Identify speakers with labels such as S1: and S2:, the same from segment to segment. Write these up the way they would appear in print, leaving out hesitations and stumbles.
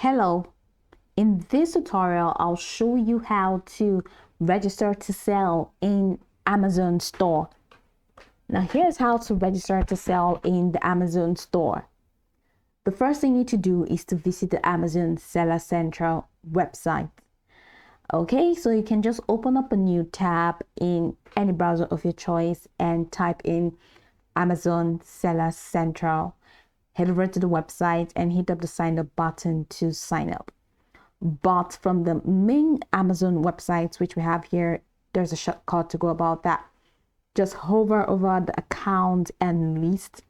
S1: Hello, in this tutorial, I'll show you how to register to sell in Amazon store. Now here's how to register to sell in the Amazon store. The first thing you need to do is to visit the Amazon Seller Central website. Okay, so you can just open up a new tab in any browser of your choice and type in Amazon Seller Central. Head over to the website and hit up the sign up button to sign up. But from the main Amazon websites, which we have here, there's a shortcut to go about that. Just hover over the account and list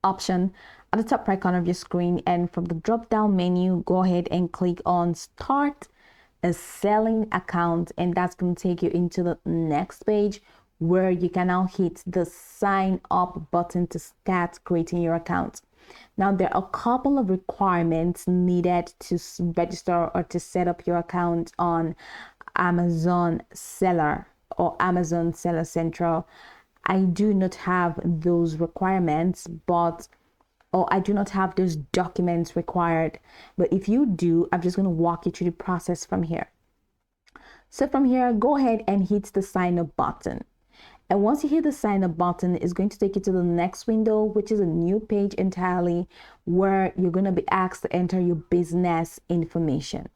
S1: option at the top right corner of your screen, and from the drop down menu, go ahead and click on start a selling account, and that's going to take you into the next page where you can now hit the sign up button to start creating your account. Now, there are a couple of requirements needed to register or to set up your account on Amazon Seller or Amazon Seller Central. I do not have those requirements, or I do not have those documents required. But if you do, I'm just going to walk you through the process from here. So from here, go ahead and hit the sign up button. And once you hit the sign up button, it's going to take you to the next window, which is a new page entirely, where you're going to be asked to enter your business information.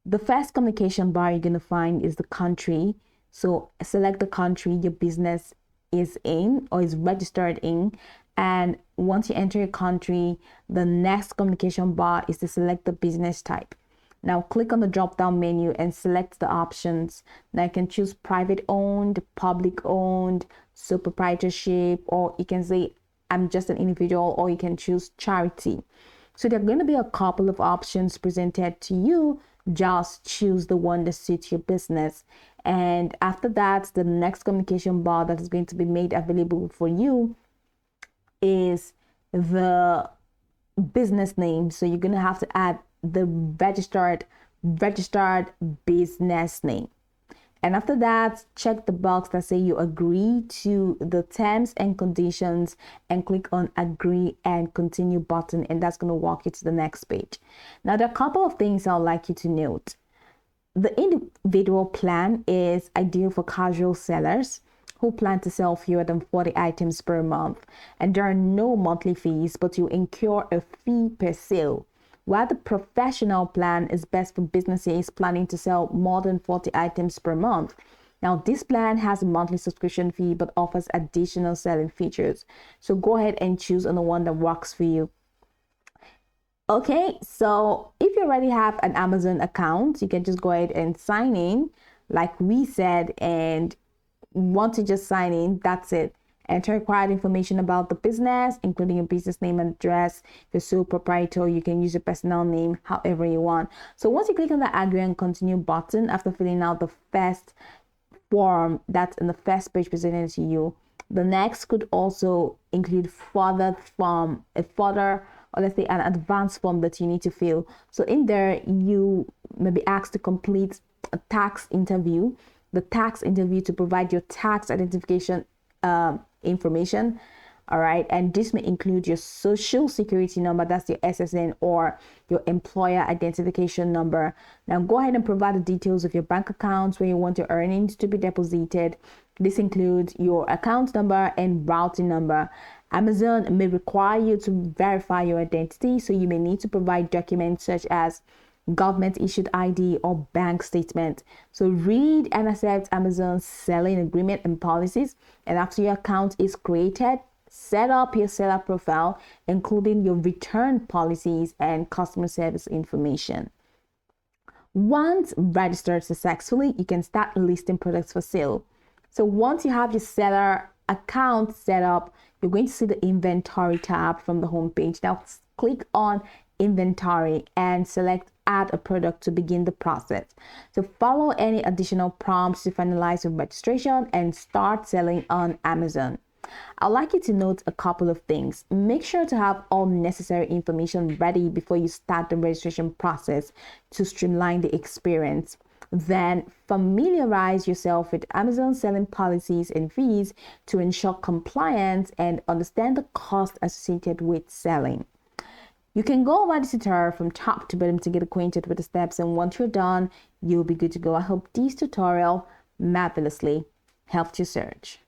S1: The first communication bar you're going to find is the country. So select the country your business is in or is registered in. And once you enter your country, the next communication bar is to select the business type. Now click on the drop down menu and select the options. Now you can choose private owned, public owned, sole proprietorship, or you can say I'm just an individual, or you can choose charity. So there are going to be a couple of options presented to you. Just choose the one that suits your business. And after that, the next communication bar that is going to be made available for you is the business name. So you're going to have to add the registered business name. And after that, check the box that say you agree to the terms and conditions and click on agree and continue button, and that's going to walk you to the next page. Now, there are a couple of things I'd like you to note. The individual plan is ideal for casual sellers who plan to sell fewer than 40 items per month, and there are no monthly fees, but you incur a fee per sale. While the professional plan is best for businesses planning to sell more than 40 items per month. Now, this plan has a monthly subscription fee but offers additional selling features. So go ahead and choose on the one that works for you. Okay, so if you already have an Amazon account, you can just go ahead and sign in like we said, and once you just sign in, that's it. Enter required information about the business, including your business name and address. If you're sole proprietor, you can use your personal name however you want. So once you click on the agree and continue button, after filling out the first form that's in the first page presented to you, the next could also include further form, or let's say an advanced form that you need to fill. So in there, you may be asked to complete a tax interview. The tax interview to provide your tax identification information. All right, and this may include your social security number, that's your SSN, or your employer identification number. Now go ahead and provide the details of your bank accounts where you want your earnings to be deposited. This includes your account number and routing number. Amazon may require you to verify your identity, so you may need to provide documents such as government issued ID or bank statement. So read and accept Amazon's selling agreement and policies. And after your account is created, set up your seller profile, including your return policies and customer service information. Once registered successfully, you can start listing products for sale. So once you have your seller account set up, you're going to see the inventory tab from the home page. Now click on inventory and select add a product to begin the process. So follow any additional prompts to finalize your registration and start selling on Amazon. I'd like you to note a couple of things. Make sure to have all necessary information ready before you start the registration process to streamline the experience. Then familiarize yourself with Amazon selling policies and fees to ensure compliance and understand the cost associated with selling. You can go over this tutorial from top to bottom to get acquainted with the steps, and once you're done, you'll be good to go. I hope this tutorial marvelously helped you search.